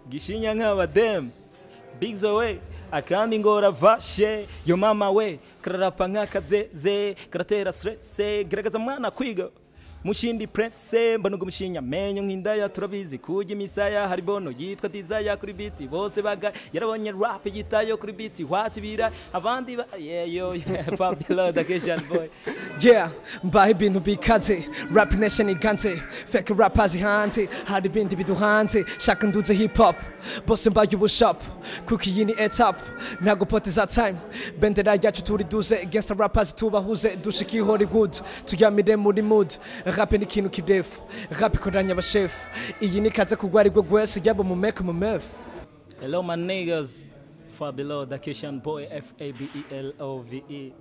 Gishinya nk'abadem Big Zoe akandi ngora vashe yo mama we kararapa nk'akazeze karatera stress geragaza mwana kwiga mushindi prince mbanugo mushinya menyo nk'indaya turabizi kujya imisaya hari bono yitwa Desire kuri beat bose baga yarabonye rap yitayo kuri beat watibira abandi yo Fabio the Christian boy mbaye ibintu bikaze rap nation iganze fake rappers hanze hari ibindi biduhanze shaka nduze hip hop bose mbaye ubushop kuko iyi ni etap ntago poteza time bendera yacu turi duze against rappers tubahuze dushiki Hollywood tuyamire muri mood rap ni ikintu kidefu rap ikoranya abashefu iyi ni kaze kugwa aribwo gwese yabo mu make mu mef. Hello my niggas Fabio the Christian boy FABELOVE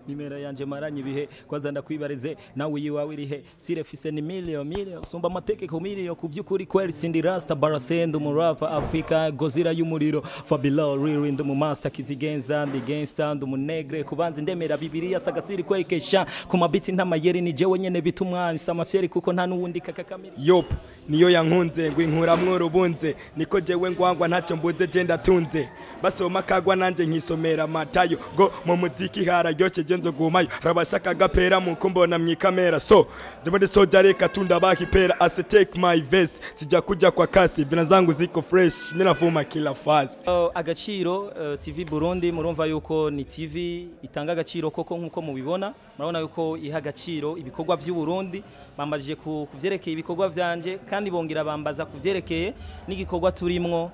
nimero yanje maranye bihe kwaza ndakwibarize nawe yiwawe irihe sirefise ni million sumba amategeko million kuvyukuri kweli sindi rasta barasendo mu rap Africa gozira y'umuriro Fabio real mu master kizigenza ndi gangster ndu munegre kubanza ndemera bibiliya sagasiri kwekesha ku mabiti ntamayeri ni jewe nyene bitumwani samafyeri kuko nta nuwundi kakakamira yop niyo yankunze ngo inkuramwo rubunze niko jewe ngwangwa ntacyo mbuze je ndatunze basoma kagwa nanje nkisomera matayo ngo mu muziki hararyoshye je nzogumayo rabashaka gapera mu kumbona mwikamera so jemode soja reka tunda bakipera as take my verse sija kuja kwa kasi vina zangu ziko fresh mina vuma kila fasi. Agaciro TV Burundi murumva yuko ni TV itanga agaciro koko nkuko mubibona murabona yuko iha agaciro ibikorwa vy'u Burundi bambajije kuvyerekeye ibikorwa vyanje kandi bongera bambaza kuvyerekeye n'igikorwa turimwo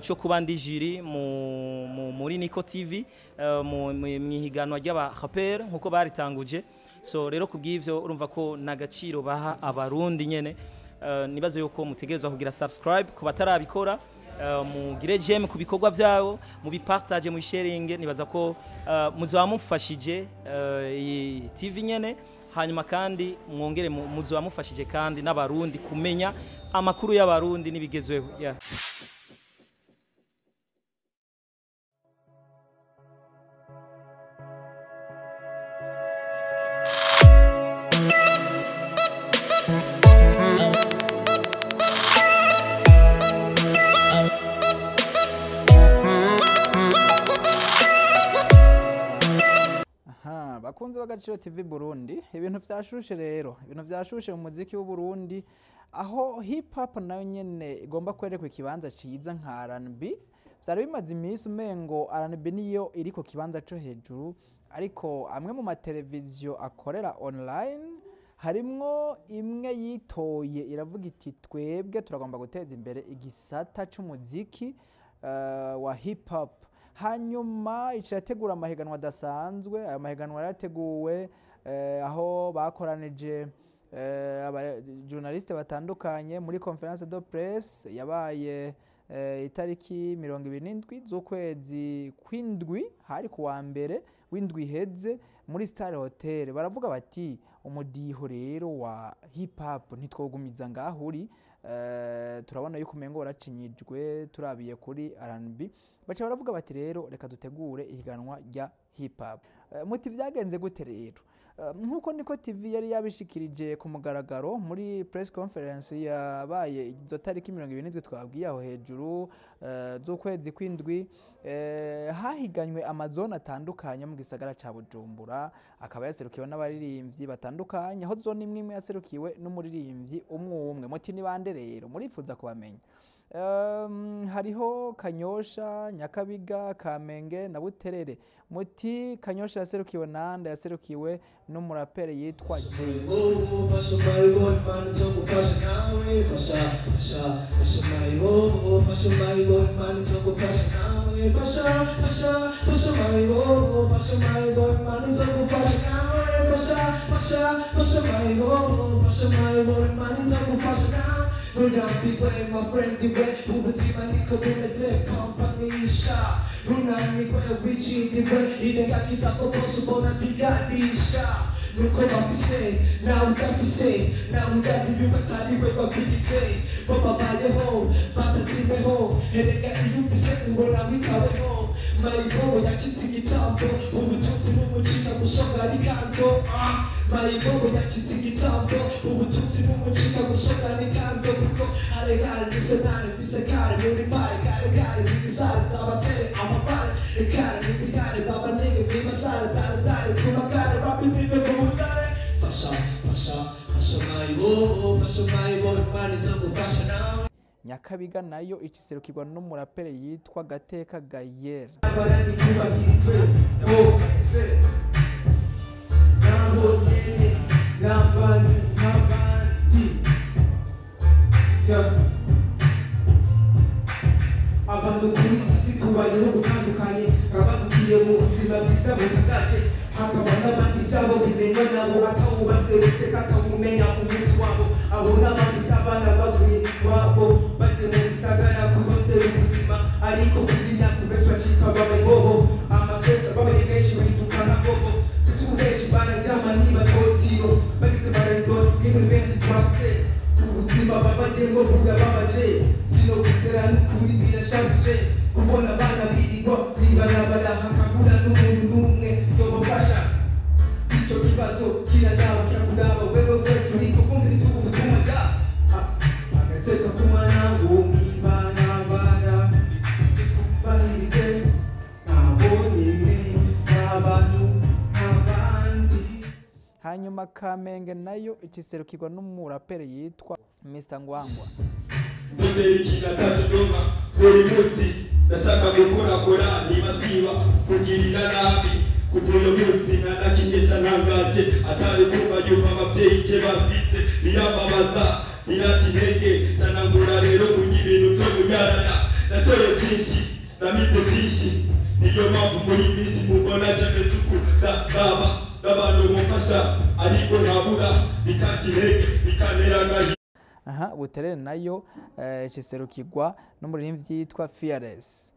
cyo kuba ndi jiri muri Niko TV mwihiganwa ry'aba rapper nkuko baritanguje so rero kubw'ivyo urumva ko nagaciro baha abarundi nyene nibazo yuko mutegerezwa kugira subscribe ku batarabikora mugire j'aime ku bikorwa vyabo mu bipartage mu sharing nibaza ko muzoba mufashije iyi TV nyene hanyuma kandi mwongere muzoba mufashije kandi n'abarundi kumenya amakuru y'abarundi nibigezweho bakunze bagaciro TV Burundi ibintu vyashushe rero ibintu vyashushe mu muziki w'u Burundi aho hip hop nayo nyene igomba kwerekwa ikibanza ciza nka R&B vyari bimaze imisi umengo R&B niyo iriko kibanza cyo hejuru ariko amwe mu mateleviziyo akorera online harimwo imwe yitoye iravuga iti twebwe turagomba guteza imbere igisata c'umuziki wa hip hop hanyuma icirategura amahiganwa dasanzwe aya mahiganwa yarateguwe aho bakoranije journaliste batandukanye muri conference de presse yabaye itariki 27 z'ukwezi kw'indwi hari kuwa mbere w'indwi heze muri Star Hotel baravuga bati umudiho rero wa hip hop ntitwogumiza ngahuri turabona yuko umengo waracinyijwe turabiye kuri R&B bacha baravuga bati rero reka dutegure ihiganwa rya hip hop muti vyagenze gute rero nkuko Niko TV yari yabishikirije ku mugaragaro muri press conference yabaye izo tariki 27 twabwiye aho hejuru z'ukwezi kw'indwi hahiganywe amazone atandukanye mu gisagara ca Bujumbura akaba yaserukiwe n'abaririmbyi batandukanye aho zone imwe yaserukiwe n'umuririmbyi umwe muti ni bande rero murifuza kubamenya hariho Kanyosha Nyakabiga Kamenge na Buterere muti Kanyosha yaserukiwe nande yaserukiwe n'umurapere yitwa Jay Unambiwe my friend iwe ubuzima niko bumeze kompanisha unambiwe wicindiwe irengagiza ko bose ubona biganisha nuko bafise nawe udafise nawe ugazi ibyo batariwe babwigitse bo babayeho bataziweho erega iyo ufise ubona witaweho mayibobo yacitse igitambo ubutunzi n'umucika gusoga rikando mayibobo yacitse igitambo ubutunzi n'umucika gusoga rikando kuko haregare nise nane fise kare muri pare kare bibisare ndabatere amapare kare n'ibigare baba nege bibasare dare kumagare rapidime mu butare fasha mayibobo mani nzogufasha nawe. Nyakabiga nayo ikiserukirwa n'umurapere yitwa Gateka Gayer. Abantu kuri isi tubayeho gutandukanye babavugiye mu buzima bwiza butagaje hakaba n'abandi byabo bimenywa nabo batawubaserutse katawumenya umunsi wabo abo n'abandi sabana bavuye wabo baje mu gisagara kurondera ubuzima ariko kugira kubeshwa cika babayeho amafesa babaye benshi bahindukana bobo tutu benshi bararyama nibatotiro bagize barayidose bimwe benshi twashyize ubuzima babaye ngo bura babaje sino gutera n'ukuri birashabuje kubona abana birirwa bibarabara hakabura n'umuntu n'umwe yobafasha icyo kibazo kiradaba kirakuraba wewe wese uriko kumviriza ubu butumwa bwa agateka kumana ngo mwibanabara kubahirize ntabwo nyine n'abantu nk'abandi. Hanyuma Kamenge nayo ikiserukirwa n'umurapere yitwa Mr Ngwangwa. Ndondera ikintu ataco ndonka buri munsi ndashaka gukorakora nibasiba kugirira nabi kuva uyo munsi ntanakimwe cantangaje atari kumva yuko abavyeyi je basitse biyambabaza nirati intege canangura rero kugira ibintu vyo kuyarana natoye vyinshi namize vyinshi niyo mpamvu muri misi mubona jameze uku ndaba n'abantu mumfasha ariko ntabura bikata intege bikanterana. Buterere nayo ikiserukirwa n'umuririmbyi yitwa Fearless.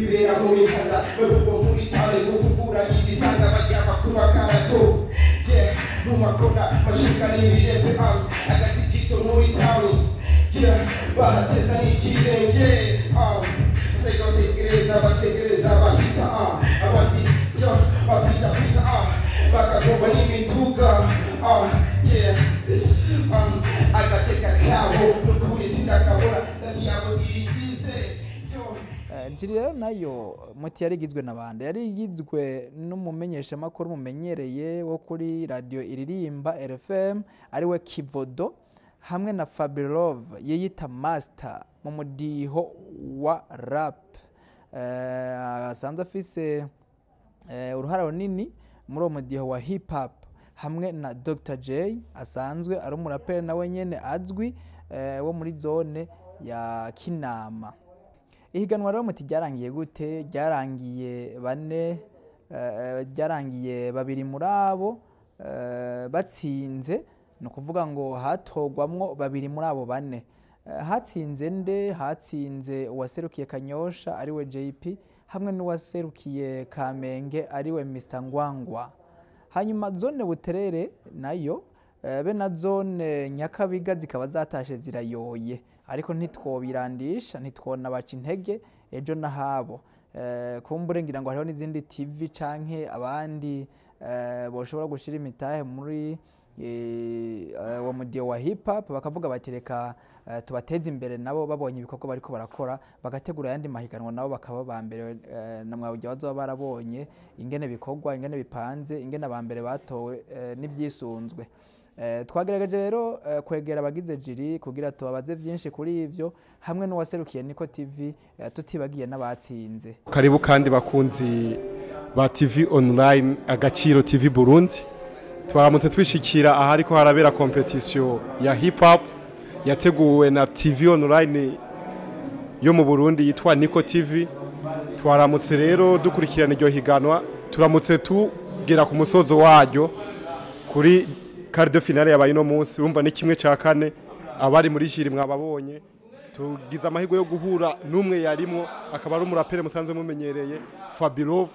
Ibera mu mihanda bavuga muri tale gufungura ibisanga bajyama kuba karato numakona mashuka n'ibirepe agati gito muri town bahateza n'ikirenge basegereza bahita abandi bapita bakagomba n'imituga agateka kabo n'ukuri sindakabona nafi yabo irigize. Jiri rero nayo muti yarigizwe n'abandi yarigizwe n'umumenyeshamakuru mumenyereye wo kuri radio iririmba RFM ariwe Kivodo hamwe na Fabirov yiyita Master mu mudiho wa rap asanzwe afise uruhara runini muri uwo mudiho wa hip hop hamwe na Dr J asanzwe ari umuraperi nawe nyene azwi wo muri zone ya Kinama. Ihiganwa rero muti ryarangiye gute? Ryarangiye bane, ryarangiye babiri muri abo batsinze, no kuvuga ngo hatogwamwo babiri muri abo bane. Hatsinze nde? Hatsinze uwaserukiye Kanyosha ariwe JP hamwe n'uwaserukiye Kamenge ariwe Mr Ngwangwa. Hanyuma zone Buterere nayo be na zone Nyakabiga zikaba zatashe zirayoye, ariko ntitwobirandisha ntitwona baca intege ejo nahabo. Kumbure ngira ngo hariho n'izindi TV canke abandi boshobora gushira imitahe muri wa mudiyo wa hip hop bakavuga batereka tubateze imbere nabo babonye ibikorwa bariko barakora bagategura yandi mahiganwa nabo bakaba bambere na mwabujya bazo barabonye ingene bikorwa ingene bipanze ingene abambere batowe n'ivyisunzwe. Twagerageje rero kwegera abagize jiri kugira tubabaze byinshi kuri ivyo hamwe n'uwaserukiye Niko TV tutibagiye n'abatsinze. Karibu kandi bakunzi ba TV online Agaciro TV Burundi. Twaramutse twishikira ahari ko harabera competition ya hip hop yateguwe na TV online yo mu Burundi yitwa Niko TV. Twaramutse rero dukurikirana iryo higanwa, turamutse tugera ku musozo waryo kuri quart de finale yabaye no munsi, urumva ni kimwe ca kane abari muri shiri mwababonye tugize amahirwe yo guhura n'umwe yarimwo akaba ari umurapere musanzwe mumenyereye Fabilov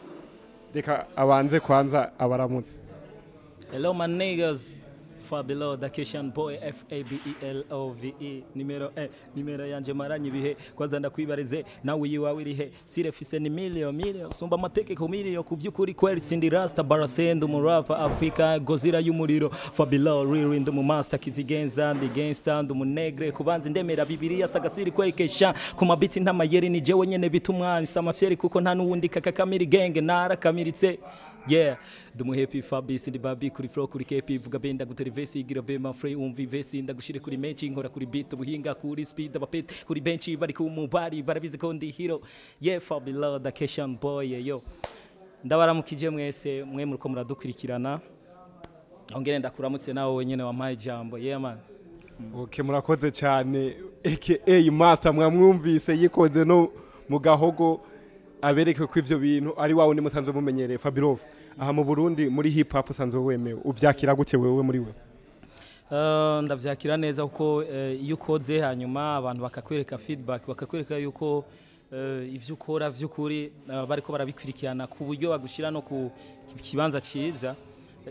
reka abanze kwanza abaramutse. Hello my niggas, Fabilo Dakeshan boy FABELOVE nimero yanje maranye bihe kwaza ndakwibarize nawe yiwawe irihe sirefise ni million sumba amategeko million kuvyukuri kweli sindi rasta barasendo mu rap Africa gozira y'umuriro Fabilo real ndo mu master kizigenza ndi gangster ndo mu negre kubanza ndemera bibiliya sagasiri kwekesha kuma biti ntamayeri ni jewe nyene bitumwani samafyeri kuko nta nuwundi kakakamiri genge narakamiritse. Yeah, dumu happy Fabrice ndi babi kuri flow kuri KP vuga benda guterevesi igira be my free umvi vesi ndagushire kuri match nkora kuri beat ubuhinga kuri speed abapet kuri bench bari ku mubari barabizi ko ndi hero. Yeah, Fabilo Dakeshan boy yo. Ndabaramukije mwese mwe muriko muradukurikirana. Ongere ndakuramutse nawe wenyene wampaye jambo. Yeah man. Okay, murakoze cyane aka master mwamwumvise yikoze no mu gahogo abereke ko ivyo bintu ari wawe ni musanzwe mumenyereye Fabilov. Aha mu Burundi muri hip hop usanzwe wemewe uvyakira gute wewe muri we? Ndavyakira neza kuko iyo ukoze hanyuma abantu bakakwereka feedback bakakwereka yuko ivyo ukora vy'ukuri bariko barabikurikirana ku buryo bagushira no ku kibanza ciza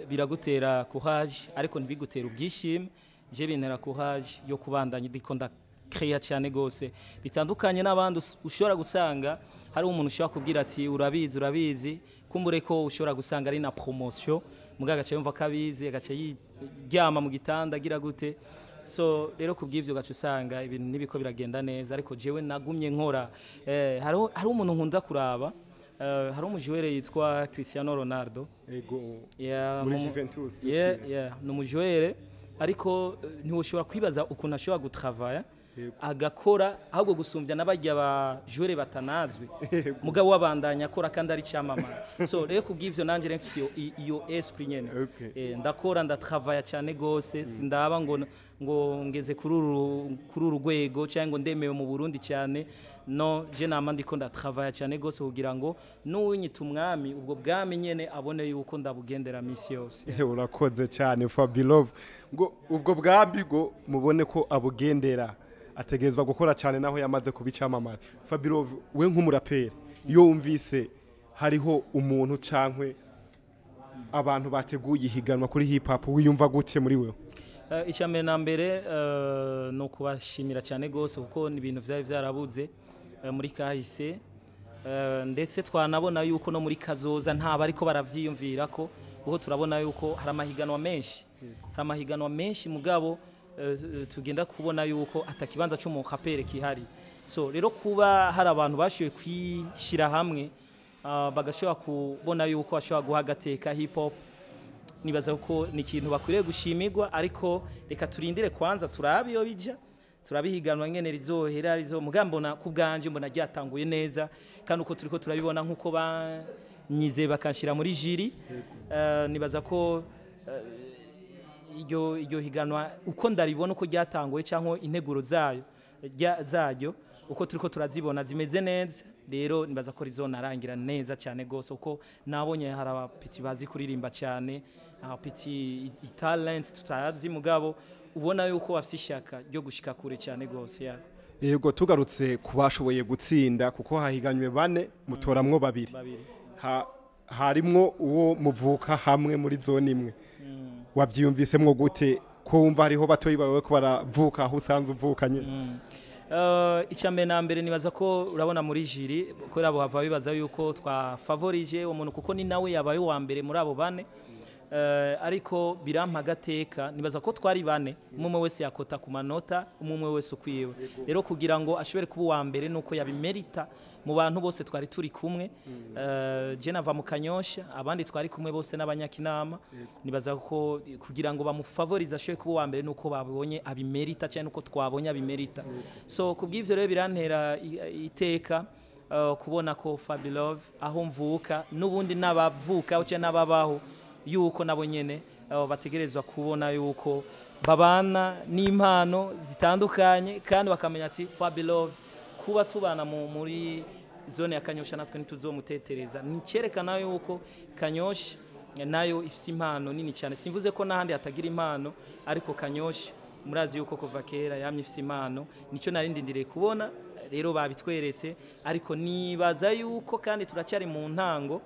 biragutera courage ariko ntibigutera ubwishime. Je bintera courage yo kubandanya ndiko ndakreya cyane gose bitandukanye n'abandi ushobora gusanga hari umuntu ushobora kubwira ati urabizi kumbure ko ushobora gusanga ari na promotion mugaga gace yumva kabizi gace yiryama mu gitanda agira gute. So rero kubw'ivyo gace usanga ibintu nibiko biragenda neza ariko jewe nagumye nkora hari umuntu nkunda kuraba hari umujwere yitwa Cristiano Ronaldo ego muri Juventus no mujwere ariko ntiwoshobora kwibaza ukuntu ashobora gutravailler agakora ahubwo gusumbya n'abajya ba joueur batanazwe mugabo wabandanya akora kandi ari cyamamara. So rero kubw'ivyo nanje remfise iyo esprit nyene ndakora ndatravailler cyane gose sindaba ngo ngeze kuri uru rwego cyangwa ndemewe mu Burundi cyane no je nama ndiko ndatravailler cyane gose kugira ngo n'uwinyita umwami ubwo bwami nyene abone yuko ndabugendera misi yose. Urakoze cyane Fabilov ngo ubwo bwambi ngo mubone ko abugendera ategezwa gukora cyane naho yamaze kubicamamara. Fabilov we nk'umuraperi iyo wumvise hariho umuntu cankwe abantu bateguye higanwa kuri hip hop wiyumva gute muri wewe? Icyambere na mbere no kubashimira cyane gose kuko ni ibintu vyari vyarabuze muri kahise ndetse twanabona yuko no muri kazoza nta bariko baravyiyumvira ko kuko turabona yuko hari amahiganwa menshi mugabo tugenda kubona yuko atakibanza cyo mu kapere kihari. So rero kuba hari abantu bashoye kwishira hamwe bagashobora kubona yuko ashobora guhagateka hip hop nibaza ko ni ikintu bakwiriye gushimirwa ariko reka turindire kwanza turabe iyo bija turabihiganwa ngene rizohera mugambo na kubganje mbona ryatanguye neza kandi uko turiko turabibona nkuko banyize bakanshira muri jiri nibaza ko iryo higanwa uko ndaribona uko ryatanguye cyangwa integuro zaryo uko turiko turazibona zimeze neza rero nibaza ko rizonarangira neza cyane gose uko nabonye hari abapiti bazi kuririmba cyane abapiti talent tutazi mugabo ubona yuko bafite ishaka ryo gushika kure cyane gose ya. Yego tugarutse kubashoboye gutsinda kuko hahiganywe bane mutoramwo babiri harimwo uwo muvuka hamwe muri zone imwe wavyiyumvisemwo gute ko wumva hariho batoyi bawe ko baravuka aho usanzwe uvukanye? Icyambere na mbere nibaza ko urabona muri jiri ko rabo hava bibaza yuko twafavorije umuntu kuko ni nawe yabaye wa mbere muri abo bane ariko birampa gateka nibaza ko twari bane umwe wese yakota ku manota umwe wese ukwiwe rero kugira ngo ashobore kuba wa mbere nuko yabimerita mu bantu bose twari turi kumwe je nava mu Kanyosha abandi twari kumwe bose n'abanyakinama nibaza ko kugira ngo bamufavorize ashobore kuba wa mbere nuko babonye abimerita cyane nuko twabonye abimerita. So kubw'ivyo rero birantera iteka kubona ko Fabilov aho mvuka nubundi nabavuka uce nababaho yuko nabo nyene bategerezwa kubona yuko babana n'impano zitandukanye kandi bakamenya ati Fabilov kuba tubana muri zone ya Kanyosha natwe ntituzomutetereza nicerekana yuko Kanyosha nayo ifise impano nini cyane simvuze ko nahandi hatagira impano ariko Kanyosha murazi yuko kuva kera yamye ifise impano nico narindindiriye kubona rero babitweretse ariko nibaza yuko kandi turacyari mu ntango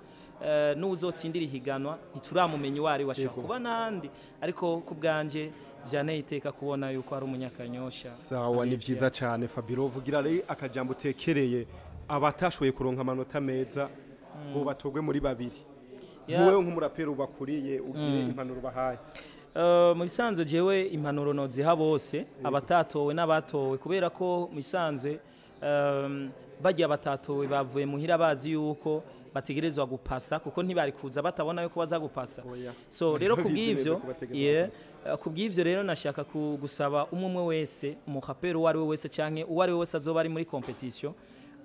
n'uzotsindira ihiganwa ntituramumenya uwari washaka kuba nandi ariko ku bwanje vyane iteka kubona yuko ari umunyakanyosha. Sawa, ni vyiza cyane Fabiro, vugira rero akajambo tekereye abatashoboye kuronka amanota meza ngo batogwe muri babiri. Wowe nk'umurapero bakuriye ugire impanuro bahaye. Mu bisanzwe jewe impanuro noziha bose abatatowe n'abatowe kubera ko mu bisanzwe bagiye abatatowe bavuye muhira bazi yuko bategerezwa gupasa kuko ntibari kuza batabona yuko baza gupasa. So rero kubw'ivyo rero nashaka gusaba umwe wese umurapero wari we wese canke uwari we wese azoba ari muri competition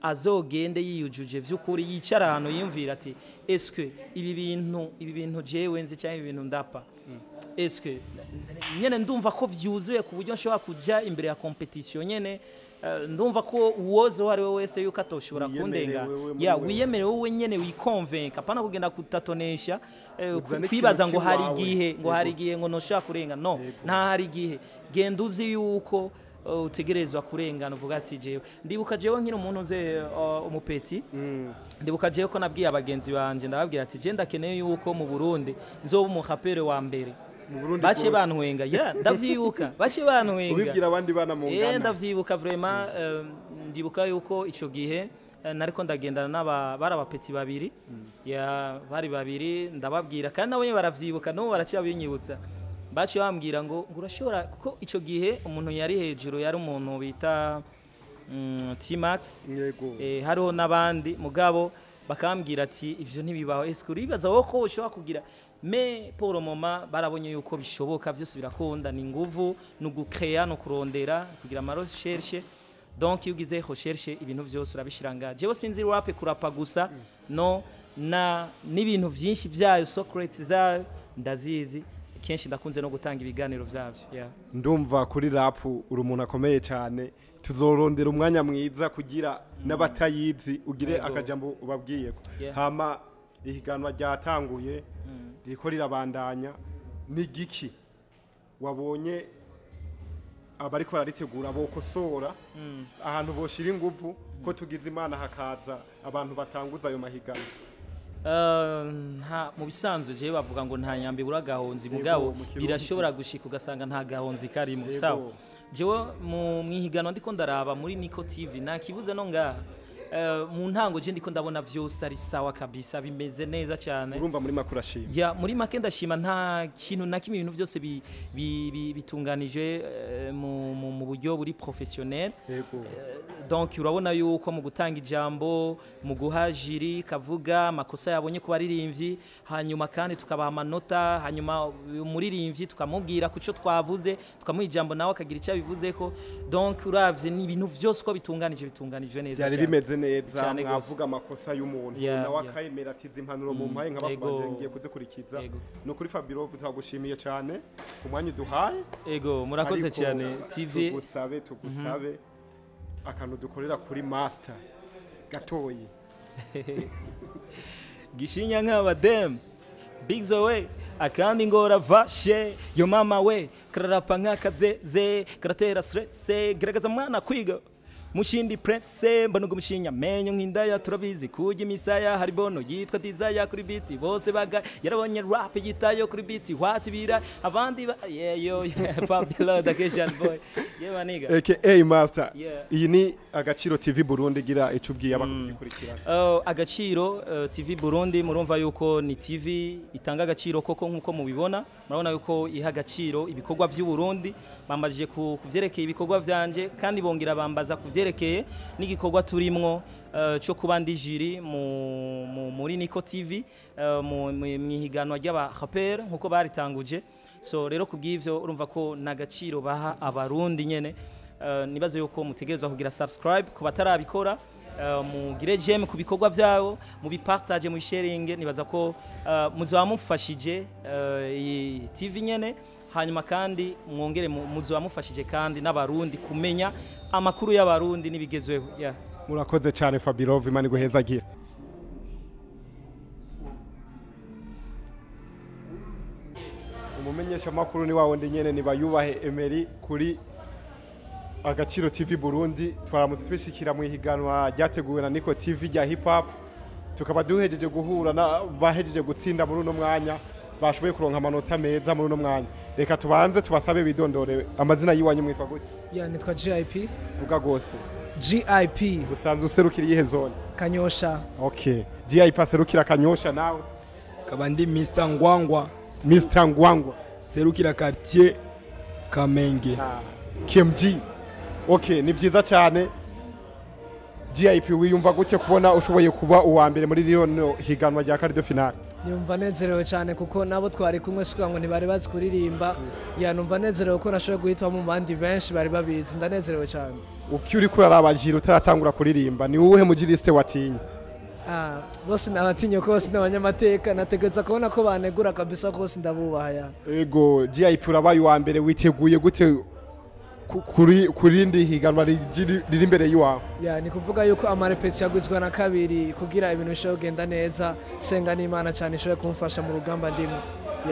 azogende yiyujuje vy'ukuri yicara hano yimvira ati eske ibi bintu jewe nzi cyangwa ibi bintu ndapa eske nyene ndumva ko vyuzuye ku buryo nshobora kuja imbere ya competition nyene ndumva ko uwozo wari we wese yuko atoshobora kundenga wiyemerewe wowe nyene wikonvenka pana kugenda kutatonesha kwibaza ngo hari igihe ngo noshaka kurenga no nta hari igihe genda uzi yuko utegerezwa kurengana uvuga ati jewe ndibuka jewe nkiri umuntu uze umupeti ndibuka jewe ko nabwiye abagenzi banje ndababwira ati je ndakeneye yuko mu Burundi nzoba umurapere wa mbere bace bantwenga ndavyibuka bace bantwenga ubibwira abandi bana mu ngana ndavyibuka vraiment ndibuka yuko ico gihe nariko ndagendana n'abari abapeti babiri bari babiri ndababwira kandi nabo baravyibuka no baraciye binyibutsa baci bambwira ngo urashobora kuko ico gihe umuntu yari hejuru yari umuntu bita T-Max hariho n'abandi mugabo bakambwira ati ivyo ntibibaho eske uribaza wowe ko ushobora kugira me pour moment barabonye yuko bishoboka vyose birakunda ni nguvu no gucrea no kurondera kugira ama recherche donc iyo ugize recherche ibintu vyose urabishiranga jewe sinzi rap kurapa gusa no na n'ibintu vyinshi vyayo Socrates za ndazizi kenshi ndakunze no gutanga ibiganiro vyavyo ndumva kuri rap uri umuntu akomeye cyane tuzorondera umwanya mwiza kugira n'abatayizi ugire akajambo ubabwiyeko hama ihiganwa ryatanguye riko rirabandanya ni giki wabonye abariko bararitegura bokosora ahantu boshira inguvu ko tugize imana hakaza abantu batanguza ayo mahiganwa mu bisanzwe je bavuga ngo nta nyambi buragahonzi mugabo birashobora gushika ugasanga nta gahonzi karimo sawa jewe mu mwihiganwa ndiko ndaraba muri Niko TV nta kibuze no ngaha mu ntango je ndiko ndabona vyose ari sawa kabisa bimeze neza cyane urumva muri makuru ashima muri make ndashima nta kintu na kimwe ibintu byose bitunganije mu buryo buri professionnel donc urabona yuko mu gutanga ijambo mu guha jiri kavuga makosa yabonye ku baririmbyi hanyuma kandi tukabaha amanota hanyuma umuririmbyi tukamubwira kuco twavuze tukamuha ijambo nawe akagira icyo bivuzeko donc uravye ni ibintu byose ko bitunganije neza cyane bimeze neza mwavuga amakosa y'umuntu nawe akayemera atiza impanuro mu mpaye nk'abavandimwe ngiye kuzikurikiza no kuri Fabiro twagushimiye cyane umwanya duhaye murakoze cyane TV tugusabe akantu dukorera kuri master gatoyi gishinya nk'abadem big zoe akandi ngora vashe yo mama we kararapa nk'akazeze karatera stress geragaza mwana kwiga mushindi prince mbanugo mushinya menyo nk'indaya turabizi kujya imisaya hari bono yitwa Desire kuri beat bose baga yarabonye rap yitayo kuri beat watibira abandi Fabio the Asian boy maniga master iyi ni Agaciro TV Burundi gira icubwiye abakurikirana Agaciro TV Burundi murumva yuko ni TV itanga agaciro koko nkuko mubibona murabona yuko iha agaciro ibikorwa by'u Burundi bambajije kuvyerekeye ibikorwa vyanje kandi bongera bambaza kuvyerekeye n'igikorwa turimwo cyo kuba ndi jiri muri Niko TV mu higanwa ry'aba rapper nkuko baritanguje so rero kubw'ivyo urumva ko nagaciro baha abarundi nyene nibazo yuko mutegerezwa kugira subscribe ku batarabikora mugire j'aime ku bikorwa byabo mu bipartage mu sharing nibaza ko muzaba mufashije iyi TV nyene hanyuma kandi mwongere muzaba mufashije kandi n'abarundi kumenya amakuru y'abarundi nibigezweho murakoze cyane Fabiro Imana iguhezagira umumenye umumenyesha makuru ni wawundi nyene ni bayubahe Emery kuri Agaciro TV Burundi. Twaramutse twishikira mu higanwa ryateguwe na Niko TV rya hip hop, tukaba duhejeje guhura na bahejeje gutsinda muri uno mwanya, bashoboye kuronka amanota meza muri uno mwanya. Reka tubanze tubasabe bidondore amazina yiwanyu, mwitwa gute? Ya nitwa GIP. Vuga gose. GIP Usanzwe userukira iyihe zone? Kanyosha. Okay. GIP aserukira Kanyosha, nawe? Kabandi Mr Ngwangwa. Mr Ngwangwa serukira quartier Kamenge. KMG. Okay, ni vyiza cyane. GIP wiyumva gute kubona ushoboye kuba uwa mbere muri rino higanwa rya quart de finale? Numva nezerewe cyane kuko nabo twari kumwe suka ngo ntibari bazi kuririmba. Ya numva nezerewe ko nashoboye guhitwa mu bandi benshi bari babizi. Ndanezerewe cyane. Uki uri kuraraba jiro utaratangura kuririmba, ni uwuhe mujiriste watinya? Bose nabatinyo kose n'abanyamateka, nategetse kubona ko banegura kabisa kose ndabubaha ya. Ego, GIP urabaye wa mbere, witeguye gute kurindi higanwa riri imbere yiwawe? Ya ni kuvuga yuko amarepeti yaguzwa na kabiri kugira ibintu bishobora kugenda neza, senga n'Imana cyane ishobora kumfasha mu rugamba ndimo.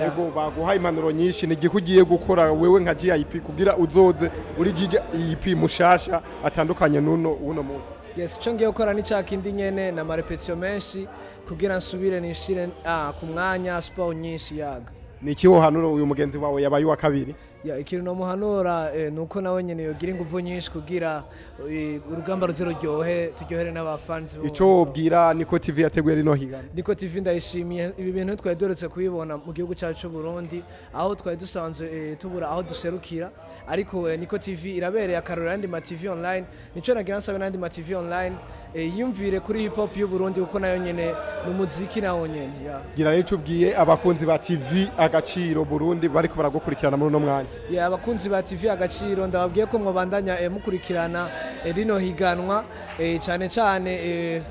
Ego, baguha impanuro nyinshi, ni gikugiye gukora wewe nka GIP kugira uzoze uri GIP mushasha atandukanye uno munsi? Yes, cyo ngiye gukora ni cyakindi nyene na marepetition menshi kugira nsubire nishire ku mwanya sport nyinshi yaga. Niki wo hanuro uyu mugenzi wawe yabaye wa kabiri? Ya ikintu no muhanura nuko nawe nyene yogira ingufu nyinshi kugira urugamba ruziryohe turyohere n'abafans bo. Ico wobwira Niko TV yateguye rino higana? Niko TV ndayishimiye, ibi bintu twari doretse kubibona mu gihugu cyacu Burundi, aho twari dusanzwe tubura aho duserukira, ariko Niko TV irabereye akarora yandi ma TV online. Nico nagira nsabe nandi ma TV online yumvire kuri hip hop y'u Burundi kuko nayo nyene n'umuziki nawo nyene. Ya gira rero ubwiye abakunzi ba TV Agaciro Burundi bariko baragukurikirana muri no mwanya. Ya abakunzi ba TV Agaciro ndababwiye ko mwobandanya mukurikirana rino higanwa cyane cyane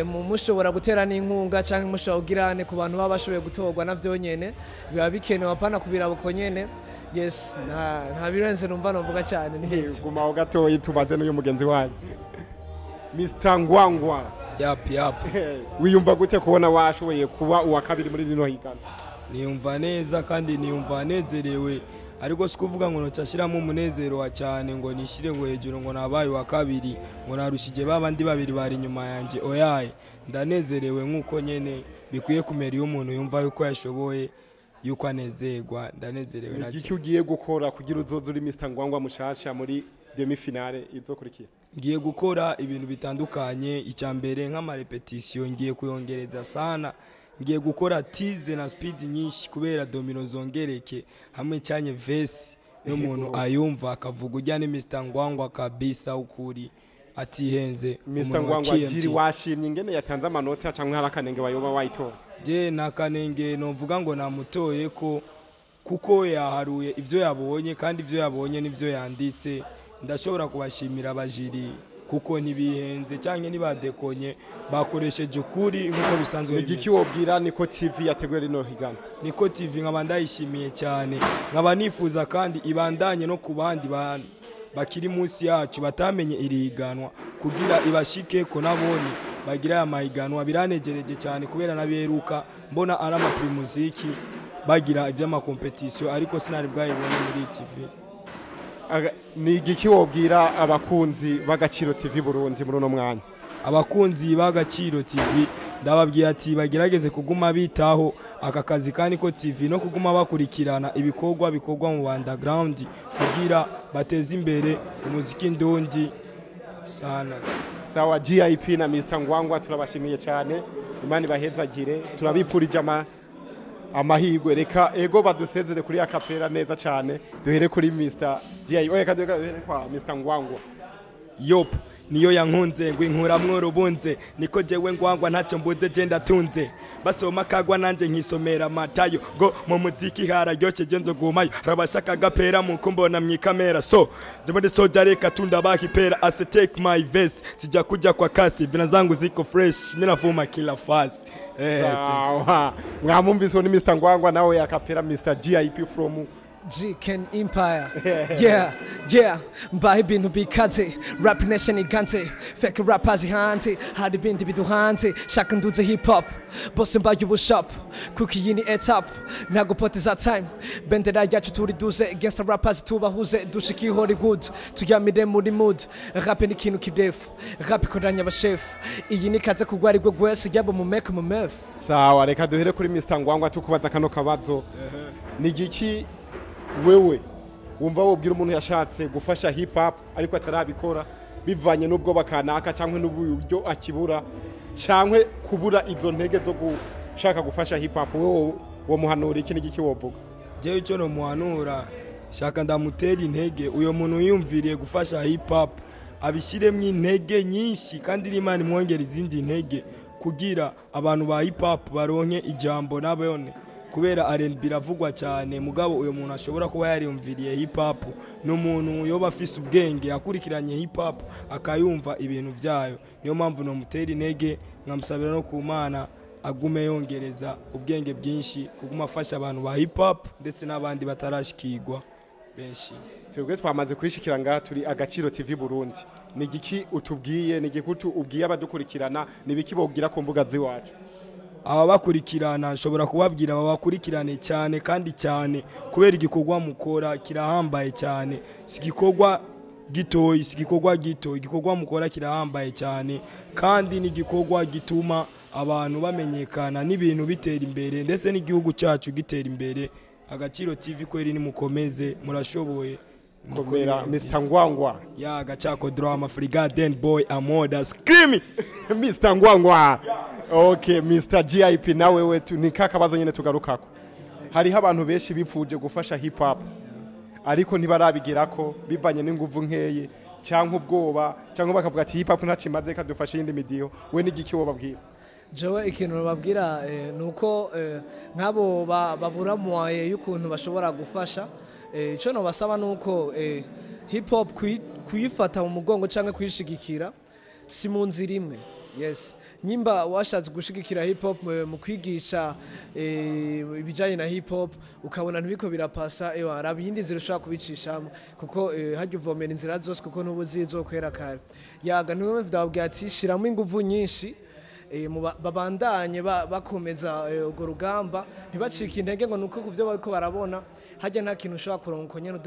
mushobora gutera n'inkunga cyangwa mushobora kugirane ku bantu baba bashoboye gutorwa navyo nyene, biba bikenewe apana kubirabo ko nyene. Yes, nta birenze numva novuga cyane ni guma ho gatoyi tubaze n'uyu mugenzi wanyu Mr Ngwangwa. Yap. Wiyumva gute kubona washoboye kuba uwa kabiri muri rino higana? Niyumva neza kandi niyumva nezerewe, ariko sikuvuga ngo nocashiramo umunezero wa cyane ngo nishire ngo hejuru ngo nabaye wa kabiri ngo narushije babandi babiri bari nyuma yanje. Oyaye, ndanezerewe nkuko nyene bikwiye kumera iyo umuntu yumva yuko yashoboye yuko anezerwa. Ndanezerewe nacyo. Iki ugiye gukora kugira uzoze uri Mr Ngwangwa mushasha muri demi finale izokurikira? Ngiye gukora ibintu bitandukanye. Icyambere nk'amarepetition ngiye kuyongereza sana, ngiye gukora tize na speed nyinshi kubera domino zongereke hamwe cyanye vesi n'umuntu ayumva akavuga ujyane Mr Ngwangwa kabisa ukuri atihenze. Mr Ngwangwa jiri washimye ingene yatanze amanota cyangwa harakanenge bayoba wayitora? Je nakanenge novuga ngo namutoye ko kuko yaharuye ivyo yabonye, kandi ivyo yabonye nivyo yanditse. Ndashobora kubashimira abajiri kuko ntibihenze cyangwa nibadekonye, bakoresheje ukuri nkuko bisanzwe bimeze. Igiki wobwira Niko TV yateguye rino higana? Niko TV nkaba ndayishimiye cyane, nkaba nifuza kandi ibandanye no ku bandi bantu bakiri munsi yacu batamenye iri higanwa kugira ibashike ko nabonye bagira aya mahiganwa. Biranegereje cyane kubera naberuka mbona ari amaprimuziki bagira iby'amakompetisiyo, ariko sinari bwayibonye muri TV. Ni igiki wobwira abakunzi b'Agaciro TV Burundi muri uno mwanya? Abakunzi b'Agaciro TV ndababwiye ati bagerageze kuguma bitaho aka kazi kandi ko TV no kuguma bakurikirana ibikorwa mu underground kugira bateze imbere umuziki ndondi sana. Sawa GIP na Mr Ngwangwa turabashimiye cyane, Imana ibahezagire, turabipfurije amahirwe. Reka ego badusezere kuri akapera neza cyane, duhere kuri Mr GIP. Oya duhere kwa Mr Ngwangwa. Yop niyo yankunze ngo inkuramwo rubunze, niko jewe Ngwangwa ntacyo mbuze je ndatunze, basoma kagwa nanje nkisomera matayo ngo mu muziki hararyoshye je nzogumayo, rabashaka gapera mu kumbona mwikamera. So jemode soja reka tunda bakipera as take my verse, sija kuja kwa kasi vina zangu ziko fresh, mina vuma kila fast. Mwamumvise ni Mr Ngwangwa nawe akapera Mr GIP from G Ken Empire. Yeah, mbaye ibintu bikaze. Rap Nation iganze. Fake rappers hanze. Hari ibindi biduhanze. Shaka nduze hip hop. Bose mbaye ubushop. Kuko iyi ni etape. Ntago poteza time. Bendera yacu turi duze. Gangsta rappers tubahuze. Dushiki Hollywood. Tuyamire muri mood. Rap ni ikintu kidefu. Rap ikoranya abashefu. Iyi ni kaze kugwa aribwo gwese. Yabo mu make mu mefu. Sawa, reka duhere kuri Mr. Ngwangwa tukubaza kano kabazo. Ni giki wewe wumva wobwira umuntu yashatse gufasha hip hop ariko atarabikora bivanye n'ubwo bakanaka cyangwa n'uburyo akibura cyangwa kubura izo ntege zo gushaka gufasha hip hop, wewe wo muhanura iki n'igiki wovuga? Jewe ico no muhanura shaka ndamutera intege uyo muntu yumviriye gufasha hip hop abishiremwe intege nyinshi kandi n'Imana imwongera izindi ntege kugira abantu ba hip hop baronke ijambo nabone kubera R&B biravugwa cyane mugabo uyo muntu ashobora kuba yariyumviriye hip hop n'umuntu yoba afise ubwenge akurikiranye hip hop akayumva ibintu vyayo niyo mpamvu no mutera intege nkamusabira no ku Mana agume yongereza ubwenge bwinshi kuguma afasha abantu ba hip hop ndetse n'abandi batarashikirwa benshi. Twebwe twamaze kwishikira ngaha turi Agaciro TV Burundi. Ni giki utubwiye, ni gikutu ubwiye abadukurikirana, ni biki bogira ku mbuga ziwacu? Aba bakurikirana nshobora kubabwira babakurikirane cyane kandi cyane kubera igikorwa mukora kirahambaye cyane, sigikorwa gitoyi, igikorwa mukora kirahambaye cyane kandi n'igikorwa gituma abantu bamenyekana n'ibintu bitera imbere ndetse n'igihugu cyacu gitera imbere. Agaciro TV kweri ni mukomeze murashoboye. Komera Mr. Ngwangwa. Ya Gachako Drama Frigaden Boy Amoda Screamy. Mr. Ngwangwa. Okay, Mr. GIP nawe wetu ni kakabazo nyene tugarukako. Hariho abantu benshi bifuje gufasha hip hop ariko ntibarabigerako bivanye n'inguvu nkeye cyangwa ubwoba cyangwa bakavuga ati hip hop ntacimaze kadufasha indi midiyo. We ni giki wobabwira? Jewe ikintu babwira nuko nkabo babura mwaye y'ukuntu bashobora gufasha. Ico no basaba nuko hip hop kuyifata mu mugongo canke kuyishigikira si mu nzira imwe. Yes, nyimba washatse gushigikira hip hop mu kwigisha ibijanye na hip hop ukabona ntibiko birapasa arabi yindi nzira ushaka kubicishamo kuko hajya uvomera inzira zose kuko nubuzi zokwera kare yaga niwe ndababwira ati shiramo inguvu nyinshi babandanye bakomeza ugo rugamba ntibacike intege ngo nuko kuvyo bariko barabona hajya nta kintu ushaka kuronka nyene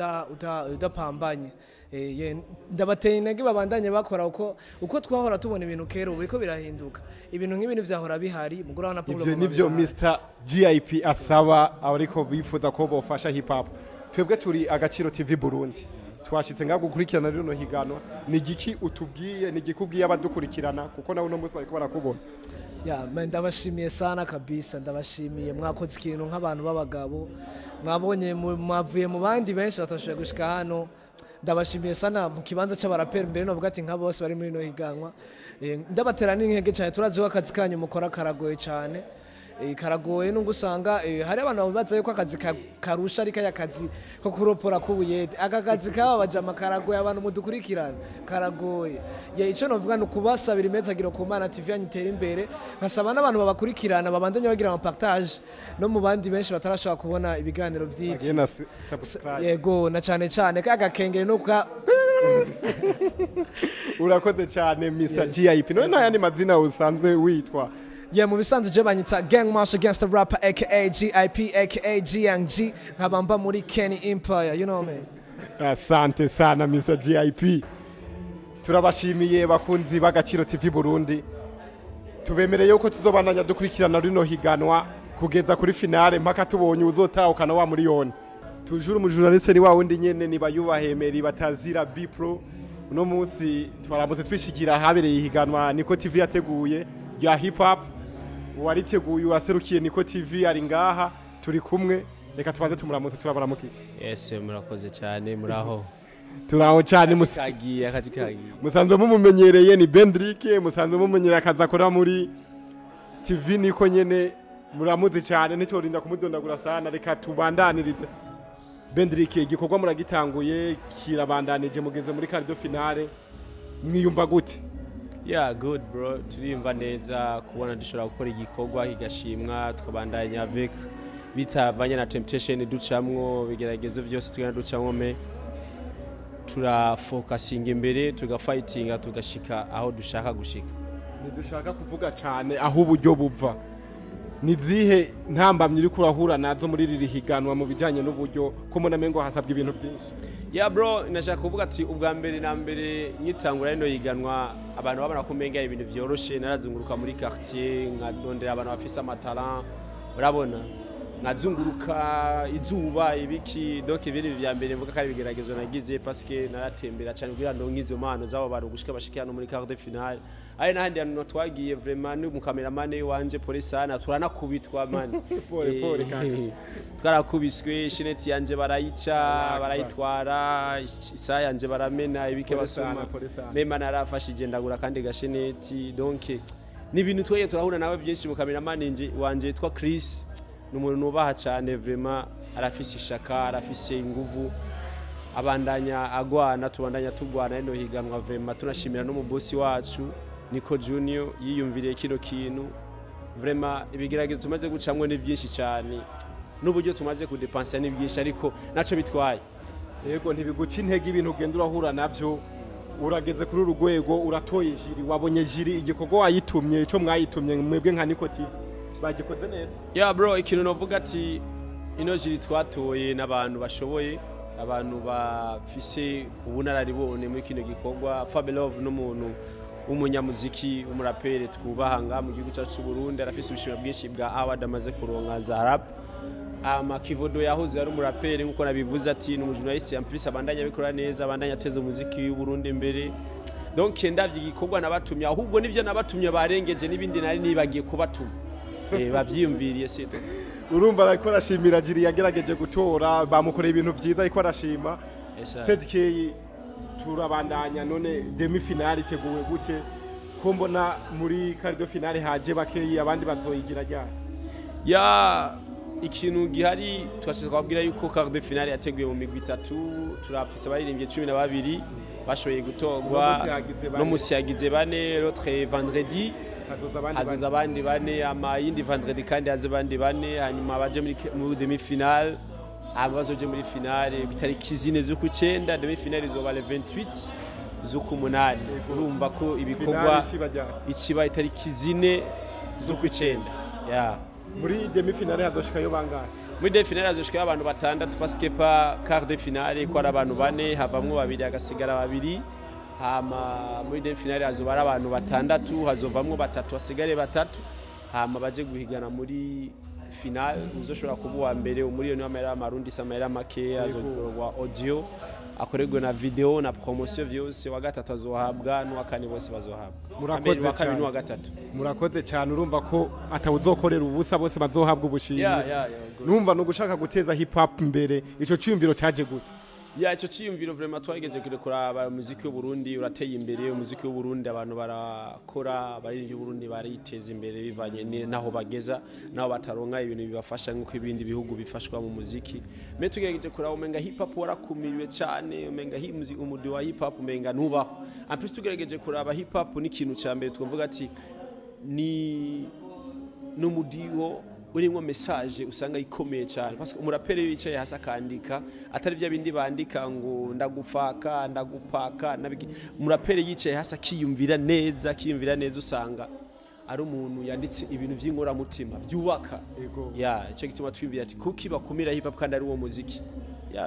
udapambanye. Ndabateye intege babandanye bakora uko twahora tubona ibintu kera ubu biko birahinduka ibintu nk'ibintu vyahora bihari mugura na Pablo. Ivyo nivyo Mr. GIP asaba abariko bifuza ko bofasha hip hop. Twebwe turi Agaciro TV Burundi twashitse ngaho gukurikirana rino higanwa, ni giki utubwiye, ni gikubwiye abadukurikirana kuko nawe no munsi bariko barakubona? Ya ndabashimiye sana kabisa, ndabashimiye mwakoze ikintu nk'abantu b'abagabo mwabonye mwavuye mu bandi benshi batashoboye gushika hano. Ndabashimiye sana mu kibanza c'abaraperi mbere no vuga ati nka bose bari muri no higanwa. Ndabatera n'intege cyane turazi ko akazi kanyu mukora karagoye cyane. Karagoye nungu usanga hari abantu babaza yuko akazi karusha ariko yakazi ko kuropora kubuyede akakazi kaba bajama karagoye abantu mudukurikirana karagoye. Ico no vuga no kubasabira imezagiro ku Mana TV yanyitera imbere nkasaba n'abantu babakurikirana babandanye bagira ama partage no mu bandi benshi batarashobora kubona ibiganiro vy'iti. Yego na cyane kaga kengere no ka Urakoze cyane Mr. GIP. None nayandi mazina usanzwe witwa? Yeah, mu bisanzwe je banyita Gang Master Gangster Rapper aka GIP aka GNG nkabamba muri Kenny Empire, you know me. Asante sana Mr. GIP. Turabashimiye bakunzi b'Agaciro TV Burundi. Tubemereye yuko tuzobandanya dukurikirana rino higanwa kugeza kuri finale mpaka tubonye uzotahukana wa miliyoni. Toujours umujournaliste ni wa wundi nyene ni bayubahemeri batazira B Pro. Uno munsi twaramutse twishikira habereye higanwa Niko TV yateguye rya hip hop. Wariteguye waserukiye Niko TV ari ngaha turi kumwe, reka tubanze tumuramutse turabaramukije. Yes, murakoze cyane muraho. Turaho cyane musagiye akaji. Musanzwe mumumenyereye ni Bendrick, musanzwe mumumenyereye akazakora muri TV Niko nyene muramuze cyane ntitorinda kumudondagura sana, reka tubandanirize. Bendrick, igikorwa muragitanguye kirabandanije mugeze muri quart finale, mwiyumva gute? Yeah, good bro. Turimva neza kubona dushobora gukora igikorwa higashimwa tukabandanya avec bitavanye na temptation ducamwo bigeragezo byose tugenda ducamwo me turafocusinga imbere tugafightinga tugashika aho dushaka gushika. Ntidushaka kuvuga cyane aho uburyo buva, ni zihe ntambamye uri kurahura nazo muri riri higanwa mu bijyanye n'uburyo ko munamengo hasabwa ibintu byinshi? Ya bro, nashaka kuvuga ati ubwa mbere na mbere nyitangura rino higanwa abantu babona ko menga ibintu byoroshe, narazunguruka muri quartier nkadondera abantu bafise amatalent, urabona nkazunguruka izuba ibiki, donc ibintu bya mbere mvuga kari bigeragezo nagize parce que naratembera cyane kugira ngo ngizo mpano zabo bantu gushika bashikira no muri quart de finale. Ari nahandi hantu twagiye vraiment ni mu cameraman wanje Polisana turanakubitwa man pole kandi twarakubiswe, shineti yanje barayica barayitwara, isa yanje baramena ibike basoma mema narafashije ndagura kandi gashineti, donc ni ibintu twaye turahura nawe byinshi mu cameraman wanje yitwa Chris, n'umuntu nubaha cyane vraiment, arafise ishaka arafise inguvu, abandanya agwana tubandanya tugwana ino higanwa vraiment. Tunashimira no mu boss wacu Nico Junior yiyumviriye kino kintu vraiment, ibigeragezo tumaze gucamwe ni byinshi cyane n'uburyo tumaze kudepansa ni byinshi, ariko naco bitwaye. Yego ntibiguca intege ibintu ugenda urahura navyo, urageze kuri urugwego uratoye jiri, wabonye jiri igikorwa wayitumye ico mwayitumye mwebwe nka Nico TV bagikoze neza? Yeah bro, ikintu novuga ati ino jiri twatoye n'abantu bashoboye, abantu bafise ubunararibone muri kino gikorwa. Fabelove n'umuntu umunyamuziki umurapere twubahanga mu gihugu cyacu cy'u Burundi, arafise ubushimwe bwinshi bwa award amaze kuronka za rap. Kivodo yahoze ari umurapere nkuko nabivuze ati n'umujournaliste en plus abandanya bikora neza, abandanya ateza umuziki w'u Burundi imbere. Donc ndavye igikorwa nabatumye, ahubwo nivyo nabatumye barengeje n'ibindi nari nibagiye kubatuma bavyiyumviriye sito. Urumva ariko arashimira jiri yagerageje gutora, bamukoreye ibintu byiza ariko arashima. Sedkey turabandanya none demi finale iteguwe gute ko mbona muri quart de finale haje bakeyi abandi bazoyigira ryari? Ya ikintu gihari twashaka kubabwira yuko quart de finale yateguye mu migwi 3, turafise abaririmbye 12 bashoboye gutogwa no musiyagize bane, l'autre vendredi hazoza abandi bane, ama yindi vendredi kandi haze abandi bane, hanyuma baje muri demi finale, abazoje muri finale bitariki 4 z'uku 9, demi finale izoba le 28 z'uku 8. Urumva ko ibikorwa ikiba itariki 4 z'uku 9. Ya muri demi finale hazoshikayo bangahe? Muri demi finale hazoshikayo abantu batandatu parce que pas quart de finale ko ari abantu bane, havamwo babiri agasigara babiri. Hama muri demi finale hazoba abantu batandatu, hazovamwo batatu hasigare batatu, hama baje guhigana muri finale uzoshobora kuba wa mbere umuriyoni w'amahera marundi samahera make, azogorwa audio akorerwe na video na promotion vyose, wa gatatu azohabwa n'uwa kane bose bazohabwa. Murakoze cyane n'uwa gatatu. Murakoze cyane, urumva ko atawuzokorera ubusa bose bazohabwa ubushimwe. Numva no gushaka guteza hip hop imbere, ico cyumviro cyaje gute? Ya ico cyiyumviro vraiment twagejeje kuraba umuziki w'u Burundi urateye imbere, umuziki w'u Burundi abantu barakora, abaririmbyi b'u Burundi bariteza imbere bivanye naho bageza, naho bataronka ibintu bibafasha nk'uko ibindi bihugu bifashwa mu muziki. Me tugejeje kuraba umenga hip hop warakumiriwe cyane, umenga umudi wa hip hop umenga nubaho. En plus tugejeje kuraba hip hop ni ikintu cya mbere twavuga ati ni n'umudiho urimo message usanga ikomeye cyane, parce que umurapere yicaye hasa kandika atari bya bindi bandika ngo ndagufaka ndagupaka nabiki. Umurapere yicaye hasa kiyumvira neza usanga ari umuntu yanditse ibintu by'inkora mutima byubaka. Ya icyo gituma twibwira ati kuki bakumira hip hop kandi ari uwo muziki.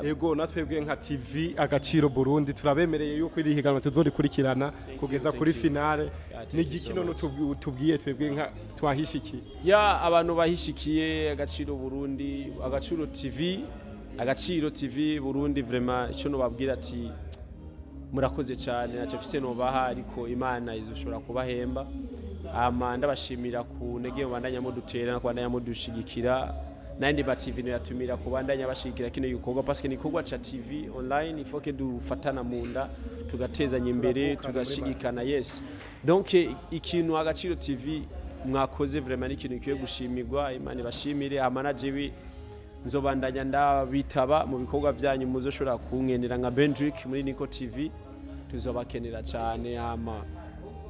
Yego natwebwe nka TV Agaciro Burundi turabemereye yuko iri higanwa tuzorikurikirana kugeza kuri finale. Ni gikino no tubwiye twebwe nka twahishikiye. Ya abantu bahishikiye Agaciro Burundi, Agaciro TV Burundi, vraiment icyo no babwira ati murakoze cyane, naco fise no baha, ariko Imana izoshobora kubahemba. Ndabashimira ku ntege bandanya mu dutera no kwandanya mu dushigikira. Nandi ba TV no yatumira kubandanya bashigikira kino gikorwa parce que ni gikorwa cha TV online, il faut que dufatana munda tugatezanya imbere tugashigikana. Yes, donc ikintu Agaciro TV mwakoze vraiment ni kintu kiyo gushimirwa. Imana bashimire, amanaje nzobandanya ndabitaba mu bikorwa byanyu, muzoshobora kunkenera nka Bendrick muri Nico TV, tuzobakenera cyane.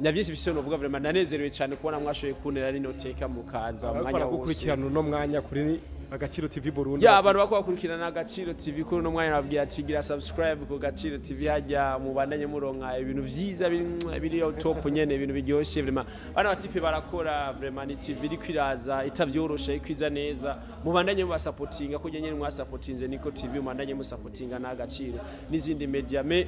Navyisi bise no vuga vraiment nanezerewe cyane kubona mwashoye kunera rino teka mukaza umwanya wose gukurikirana no mwanya kuri Agaciro TV Burundi ya abantu bako bakurikirana Agaciro TV kuri no mwanya nabwiye ati gira subscribe ku Agaciro TV hajya mubandanye muronka ibintu vyiza biri top nyene ibintu biryoshye vraiment bana batipe barakora vraiment ni TV iri kwiraza itavyorosha ikwiza neza mubandanye mubasupportinga kujya nyene mwasupportinze niko TV mubandanye musupportinga na Agaciro n'izindi media me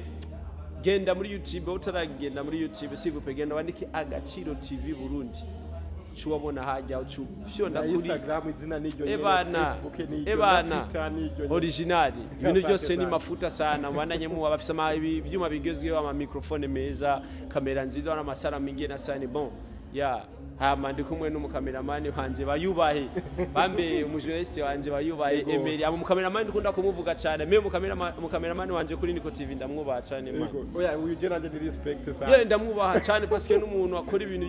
genda muri YouTube utaragenda muri YouTube sivupe genda wandike Agaciro TV Burundi chuwabona haja uchufyonda kuri Instagram izina niryo nyene Facebook niryo Twitter niryo original ibintu byose ni mafuta sana mwananye mu abafisa ibyuma bigezweho ama microphone meza kamera nziza wana masara mingi na sani bon ya hama ndi kumwe n'umukameramani wanje bayubahe bambe umujournaliste wanje bayubahe Emery abo mukameramani ndikunda kumuvuga cyane me mukameramani wanje kuri Niko TV ndamwubaha cyane man oya uyu je nanje ni respect sana ye ndamwubaha cyane parce que n'umuntu akora ibintu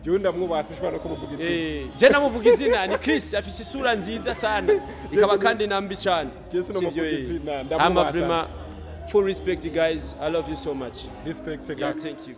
je ndamwubaha sishobora no kumuvuga izina je namuvuga izina ni Chris afise isura nziza sana ikaba kandi nambi cyane je sinomuvuga izina ndamwubaha vraiment full respect guys I love you so much respect yeah, thank you